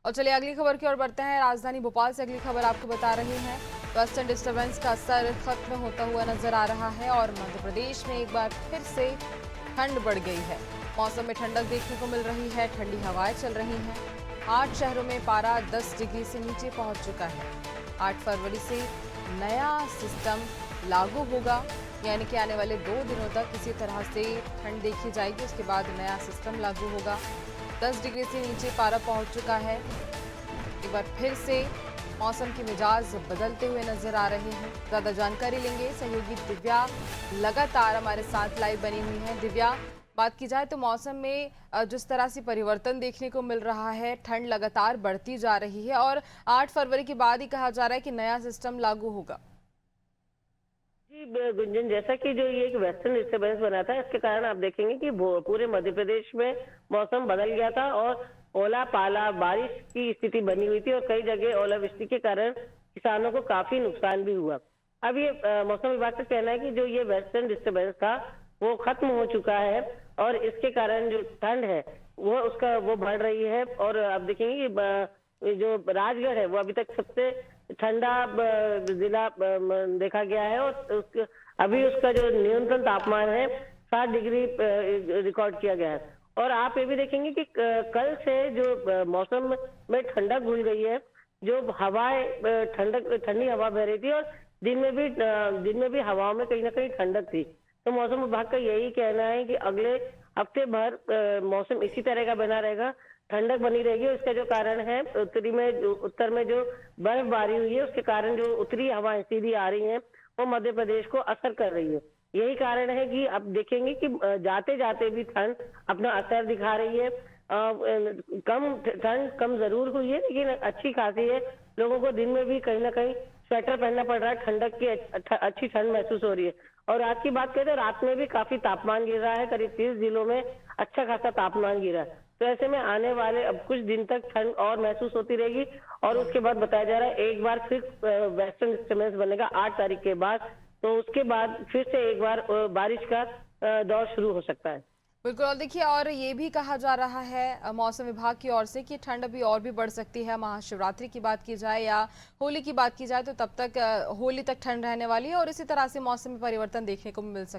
और चलिए अगली खबर की ओर बढ़ते हैं। राजधानी भोपाल से अगली खबर आपको बता रहे हैं। वेस्टर्न डिस्टर्बेंस का असर खत्म होता हुआ नजर आ रहा है और मध्य प्रदेश में एक बार फिर से ठंड बढ़ गई है। मौसम में ठंडक देखने को मिल रही है, ठंडी हवाएं चल रही हैं। 8 शहरों में पारा 10 डिग्री से नीचे पहुंच चुका है। 8 फरवरी से नया सिस्टम लागू होगा, यानी कि आने वाले 2 दिनों तक इसी तरह से ठंड देखी जाएगी। उसके बाद नया सिस्टम लागू होगा। 10 डिग्री से नीचे पारा पहुंच चुका है। एक बार फिर से मौसम की मिजाज बदलते हुए नजर आ रहे हैं। ज्यादा जानकारी लेंगे, सहयोगी दिव्या लगातार हमारे साथ लाइव बनी हुई है। दिव्या, बात की जाए तो मौसम में जिस तरह से परिवर्तन देखने को मिल रहा है, ठंड लगातार बढ़ती जा रही है और 8 फरवरी के बाद ही कहा जा रहा है कि नया सिस्टम लागू होगा। जी गुंजन, जैसा कि जो ये एक वेस्टर्न डिस्टर्बेंस बना था, इसके कारण आप देखेंगे कि पूरे मध्य प्रदेश में मौसम बदल गया था और ओला पाला बारिश की स्थिति बनी हुई थी और कई जगह ओलावृष्टि के कारण किसानों को काफी नुकसान भी हुआ। अब ये मौसम विभाग का कहना है कि जो ये वेस्टर्न डिस्टर्बेंस था वो खत्म हो चुका है और इसके कारण जो ठंड है वो बढ़ रही है। और आप देखेंगे कि जो राजगढ़ है वो अभी तक सबसे ठंडा जिला देखा गया है और अभी उसका जो न्यूनतम तापमान है 7 डिग्री रिकॉर्ड किया गया है। और आप ये भी देखेंगे कि कल से जो मौसम में ठंडक घुल गई है, जो हवाएं ठंडी हवा बह रही थी और दिन में भी हवाओं में कहीं ना कहीं ठंडक थी। तो मौसम विभाग का यही कहना है कि अगले हफ्ते भर मौसम इसी तरह का बना रहेगा, ठंडक बनी रहेगी। इसका जो कारण है उत्तर में जो बर्फबारी हुई है उसके कारण जो उत्तरी हवाएं सीधी आ रही हैं वो मध्य प्रदेश को असर कर रही है। यही कारण है कि अब देखेंगे कि जाते जाते भी ठंड अपना असर दिखा रही है। ठंड कम जरूर हुई है लेकिन अच्छी खासी है। लोगों को दिन में भी कहीं ना कहीं स्वेटर पहनना पड़ रहा है, ठंडक की अच्छी ठंड महसूस हो रही है। और रात की बात करें तो रात में भी काफी तापमान गिर रहा है, करीब 30 जिलों में अच्छा खासा तापमान गिरा है। तो ऐसे में आने वाले अब कुछ दिन तक ठंड और महसूस होती रहेगी और उसके बाद बताया जा रहा है एक बार फिर वेस्टर्न डिस्टर्बेंस बनेगा 8 तारीख के बाद। तो उसके बाद फिर से एक बार बारिश का दौर शुरू हो सकता है। बिल्कुल। और देखिए, और ये भी कहा जा रहा है मौसम विभाग की ओर से कि ठंड अभी और भी बढ़ सकती है। महाशिवरात्रि की बात की जाए या होली की बात की जाए तो तब तक होली तक ठंड रहने वाली है और इसी तरह से मौसम में परिवर्तन देखने को मिल सकता है।